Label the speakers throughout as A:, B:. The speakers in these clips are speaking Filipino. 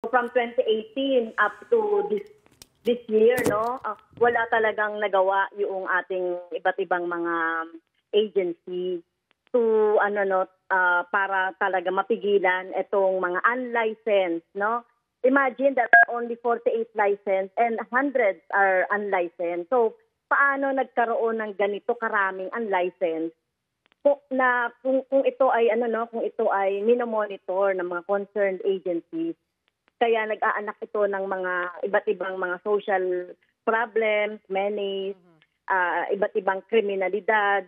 A: from 2018 up to this year, no, wala talagang nagawa yung ating iba't ibang mga agency to para talaga mapigilan itong mga unlicensed, no. Imagine that only 48 licensed and hundreds are unlicensed. So paano nagkaroon ng ganito karaming unlicensed? Kung ito ay kung ito ay minomonitor ng mga concerned agencies, kaya nag-aanak ito ng mga iba't ibang mga social problems, menace, iba't ibang kriminalidad,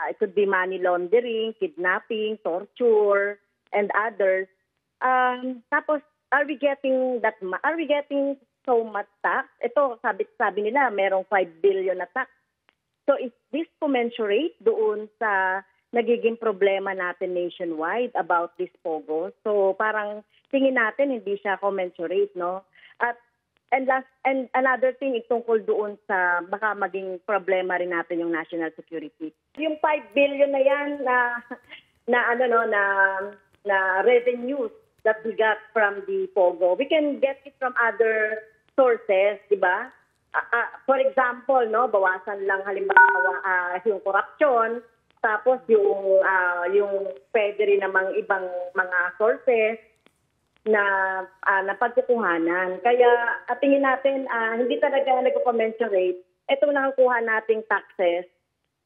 A: it could be money laundering, kidnapping, torture, and others. Tapos are we getting so much tax? Ito sabi nila merong 5 billion na tax. So is this commensurate doon sa nagiging problema natin nationwide about this POGO? So parang tingin natin hindi siya commensurate, no? And another thing tungkol doon sa baka maging problema rin natin yung national security. Yung 5 billion na yan na revenues that we got from the POGO, we can get it from other sources, di ba? For example, no, bawasan lang halimbawa yung corruption, tapos yung pwede rin namang ibang mga sources na pagkukuhanan. Kaya tingin natin hindi talaga nagko-commensurate itong nakukuha nating taxes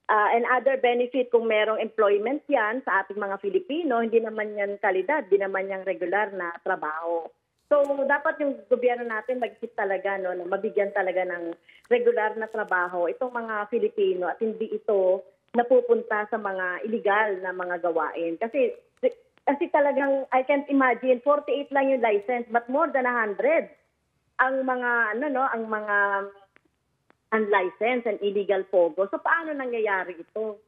A: and other benefit kung merong employment yan sa ating mga Filipino, hindi naman yan kalidad, hindi naman yan regular na trabaho. So, dapat yung gobyerno natin mag-isip talaga na mabigyan talaga ng regular na trabaho itong mga Filipino at hindi ito napupunta sa mga illegal na mga gawain. Kasi talagang, I can't imagine, 48 lang yung license, but more than 100 ang mga, ang mga unlicensed and illegal POGO. So, paano nangyayari ito?